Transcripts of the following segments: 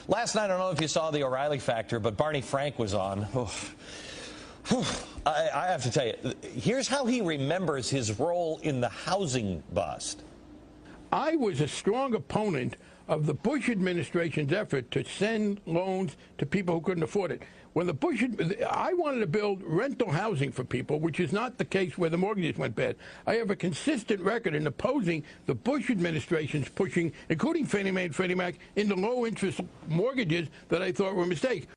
Last night, I don't know if you saw the O'Reilly Factor, but Barney Frank was on. I have to tell you, here's how he remembers his role in the housing bust. I was a strong opponent of the Bush administration's effort to send loans to people who couldn't afford it. When I wanted to build rental housing for people, which is not the case where the mortgages went bad. I have a consistent record in opposing the Bush administration's pushing, including Fannie Mae and Freddie Mac, into low-interest mortgages that I thought were a mistake.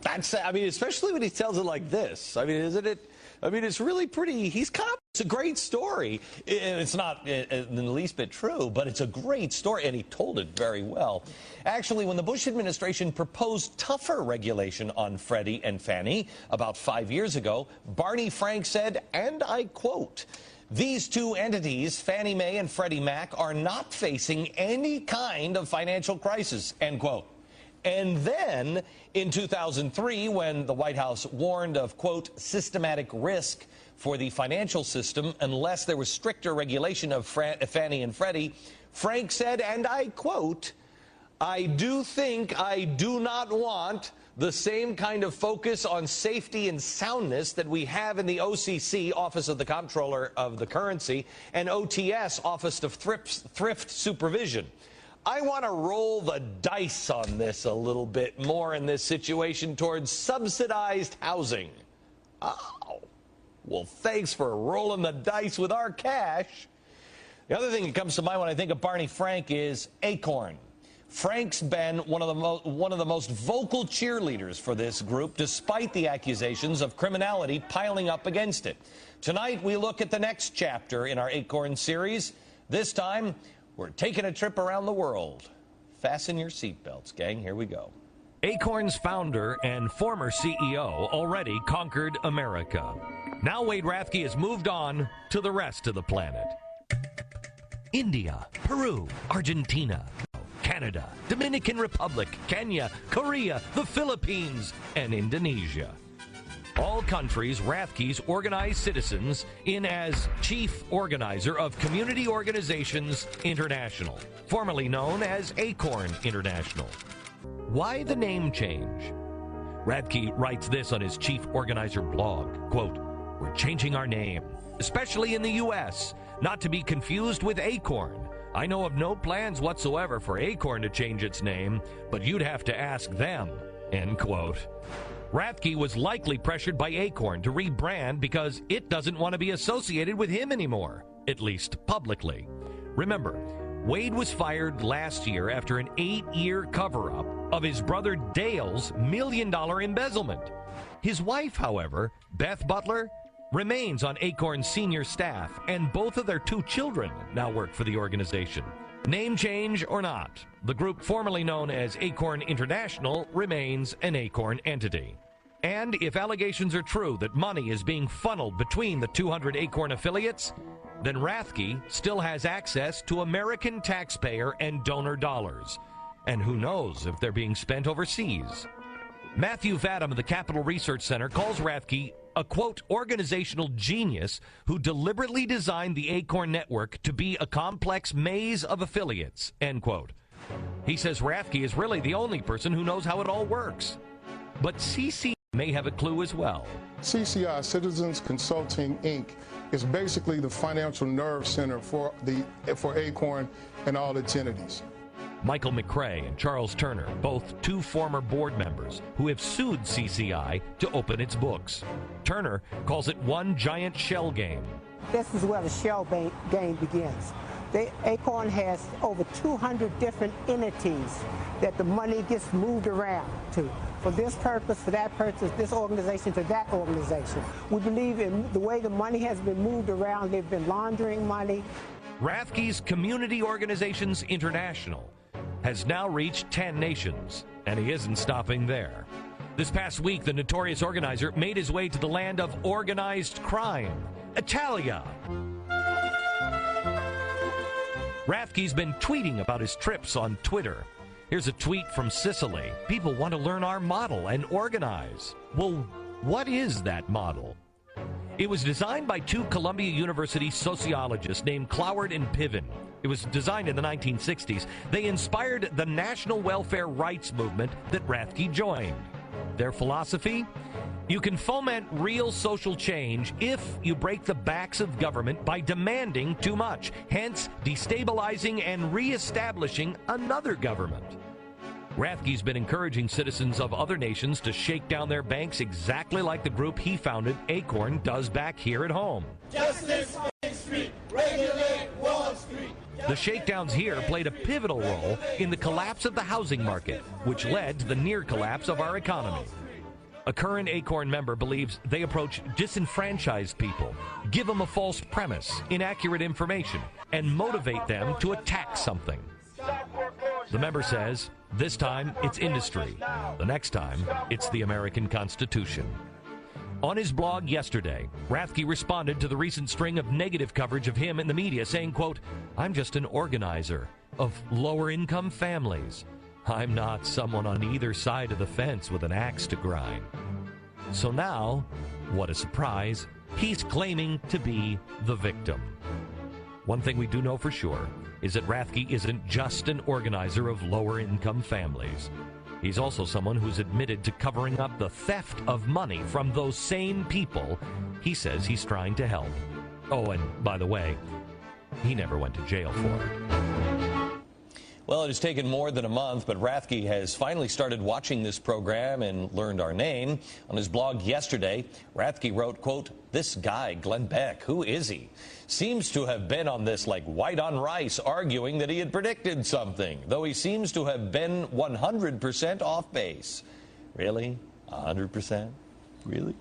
I mean, especially when he tells it like this. I mean, isn't it? I mean, it's really pretty. It's a great story. It's not in the least bit true, but it's a great story, and he told it very well. Actually, when the Bush administration proposed tougher regulation on Freddie and Fannie about 5 years ago, Barney Frank said, and I quote, "These two entities, Fannie Mae and Freddie Mac, are not facing any kind of financial crisis," end quote. And then in 2003, when the White House warned of, quote, systematic risk for the financial system unless there was stricter regulation of Fannie and Freddie, Frank said, and I quote, "I do think I do not want the same kind of focus on safety and soundness that we have in the OCC, Office of the Comptroller of the Currency, and OTS, Office of Thrift Supervision. I want to roll the dice on this a little bit more in this situation towards subsidized housing." Oh, well, thanks for rolling the dice with our cash. The other thing that comes to mind when I think of Barney Frank is ACORN. Frank's been one of the most vocal cheerleaders for this group, despite the accusations of criminality piling up against it. Tonight, we look at the next chapter in our ACORN series. This time, we're taking a trip around the world. Fasten your seatbelts, gang. Here we go. ACORN's founder and former CEO already conquered America. Now Wade Rathke has moved on to the rest of the planet. India, Peru, Argentina, Canada, Dominican Republic, Kenya, Korea, the Philippines, and Indonesia. All countries Rathke's organized citizens in as Chief Organizer of Community Organizations International, formerly known as ACORN International. Why the name change? Rathke writes this on his Chief Organizer blog, quote, "We're changing our name, especially in the U.S., not to be confused with ACORN. I know of no plans whatsoever for ACORN to change its name, but you'd have to ask them," end quote. Rathke was likely pressured by ACORN to rebrand because it doesn't want to be associated with him anymore, at least publicly. Remember, Wade was fired last year after an 8-year cover-up of his brother Dale's $1 million embezzlement. His wife, however, Beth Butler, remains on ACORN's senior staff, and both of their 2 children now work for the organization. Name change or not, the group formerly known as ACORN International remains an ACORN entity. And if allegations are true that money is being funneled between the 200 ACORN affiliates, then Rathke still has access to American taxpayer and donor dollars. And who knows if they're being spent overseas. Matthew Vadam of the Capital Research Center calls Rathke a, quote, organizational genius who deliberately designed the ACORN network to be a complex maze of affiliates, end quote. He says Rathke is really the only person who knows how it all works. But CC may have a clue as well. CCI, Citizens Consulting, Inc., is basically the financial nerve center for ACORN and all its entities. Michael McCrae and Charles Turner, both 2 former board members who have sued CCI to open its books. Turner calls it one giant shell game. This is where the shell game begins. ACORN has over 200 different entities that the money gets moved around to. For this purpose, for that purpose, this organization to that organization. We believe in the way the money has been moved around. They've been laundering money. Rathke's Community Organizations International has now reached 10 nations, and he isn't stopping there. This past week, the notorious organizer made his way to the land of organized crime, Italia. Rathke's been tweeting about his trips on Twitter. Here's a tweet from Sicily. People want to learn our model and organize. Well, what is that model? It was designed by two Columbia University sociologists named Cloward and Piven. It was designed in the 1960s. They inspired the national welfare rights movement that Rathke joined. Their philosophy? You can foment real social change if you break the backs of government by demanding too much, hence destabilizing and reestablishing another government. Rathke's been encouraging citizens of other nations to shake down their banks exactly like the group he founded, ACORN, does back here at home. Justice Main Street, regulate Wall Street. The shakedowns here played a pivotal role in the collapse of the housing market, which led to the near collapse of our economy. A current ACORN member believes they approach disenfranchised people, give them a false premise, inaccurate information, and motivate them to attack something. The member says, this time it's industry. The next time, it's the American Constitution. On his blog yesterday, Rathke responded to the recent string of negative coverage of him in the media, saying, quote, I'm just an organizer of lower-income families. I'm not someone on either side of the fence with an axe to grind. So now, what a surprise, he's claiming to be the victim. One thing we do know for sure is that Rathke isn't just an organizer of lower-income families. He's also someone who's admitted to covering up the theft of money from those same people he says he's trying to help. Oh, and by the way, he never went to jail for it. Well, it has taken more than a month, but Rathke has finally started watching this program and learned our name. On his blog yesterday, Rathke wrote, quote, this guy, Glenn Beck, who is he? Seems to have been on this like white on rice, arguing that he had predicted something, though he seems to have been 100% off base. Really? 100%? Really?